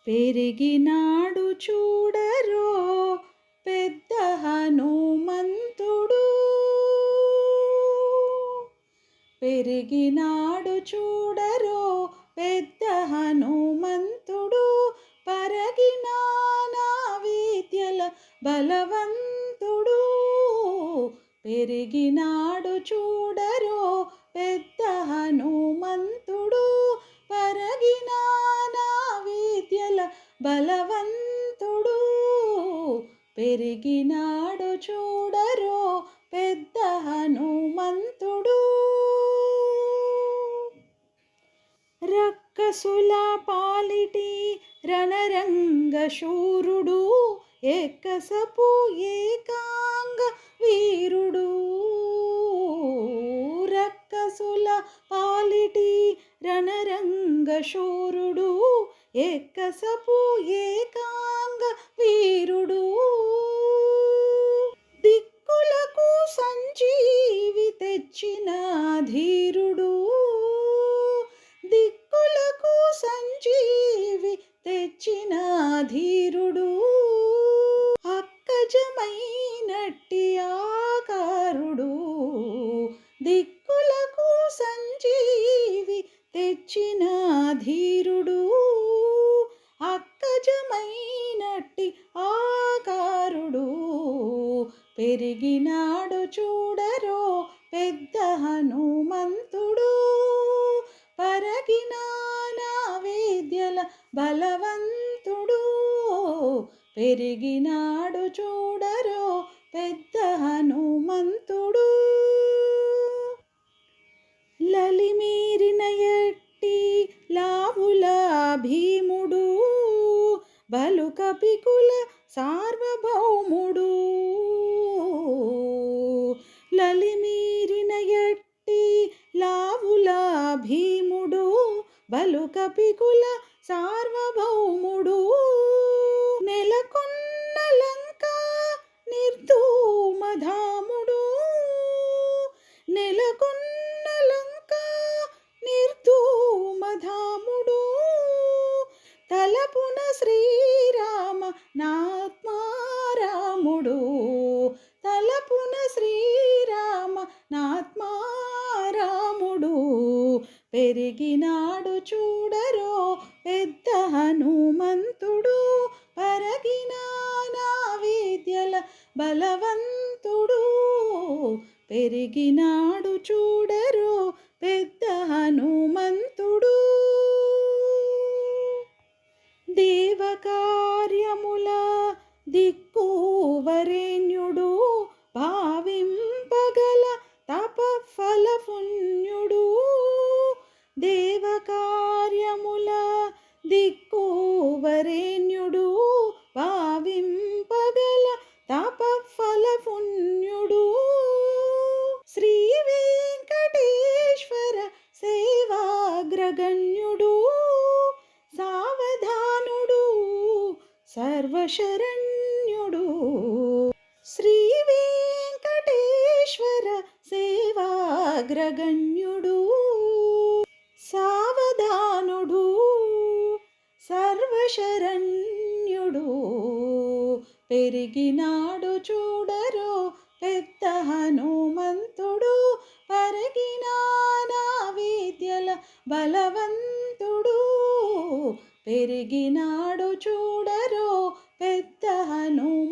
పెరిగినాడు చూడరో పెద్ద హనుమంతుడు. పెరిగినాడు చూడరో పెద్ద హనుమంతుడు. పరగినానా విద్యల బలవంతుడు. పెరిగినాడు చూడరో పెద్ద హనుమంతుడు. పరగినానా విద్యల బలవంతుడు. పెరిగినాడు చూడరో పెద్ద హనుమంతుడు. రక్కసుల పాలిటి రణరంగ శూరుడు. ఎక్కసపు ఏకాంగ వీరుడు. రక్కసుల పాలిటి రణరంగ శూరుడు. ఎక్కసపు ఏకాంగ వీరుడు. దిక్కులకు సంజీవి తెచ్చిన ధీరుడు. దిక్కులకు సంజీవి తెచ్చిన ధీరుడు. అక్కజమైనట్టి ఆకారుడు. దిక్కులకు సంజీవి తెచ్చిన ధీరుడు. అక్కజమైనట్టి ఆకారుడు. పెరిగినాడు చూడరో పెద్ద హనుమంతుడు. పరగినానా విద్యల బలవంతుడు. పెరిగినాడు చూడరో పెద్ద హనుమంతుడు. లలిమీరిన ఎట్టి లావుల భీముడు. బలు కపికుల సార్వభౌముడు. లలిమీరిన ఎట్టి లావుల భీముడు. బలు కపికుల సార్వభౌముడు. నెలకొన్న లంక నిర్ధూమధాముడు. నెలకొన్న లంక నిర్ధూమధాముడు. తలపున శ్రీరామ నాత్మారాముడు. తలపున శ్రీరామ నాత్మారాముడు. పెరిగినాడు చూడరో పెద్ద హనుమంతుడు. పరగినానా విద్యల బలవంతుడు. పెరిగినాడు చూడరో పెద్ద హనుమంతుడు. దేవకార్యముల దిక్కువరేణ్యుడు. భావింపగల తపఫలపుణ్యుడు. దేవకార్యముల దిక్కువరేణ్యుడు. భావింపగల తపఫలపుణ్యుడు. శ్రీ వెంకటేశ్వర సేవాగ్రగణ్యుడు. సావధానుడు సర్వశరణ్యుడు. శ్రీ వెంకటేశ్వర సేవాగ్రగణ్యుడు. సావధానుడు సర్వశరణ్యుడు. పెరిగినాడు చూడరో పెద్ద హనుమంతుడు. పరగినానా విద్యల బలవంతుడు. పెరిగినాడు చూడరో పెద్ద హనుమంతుడు.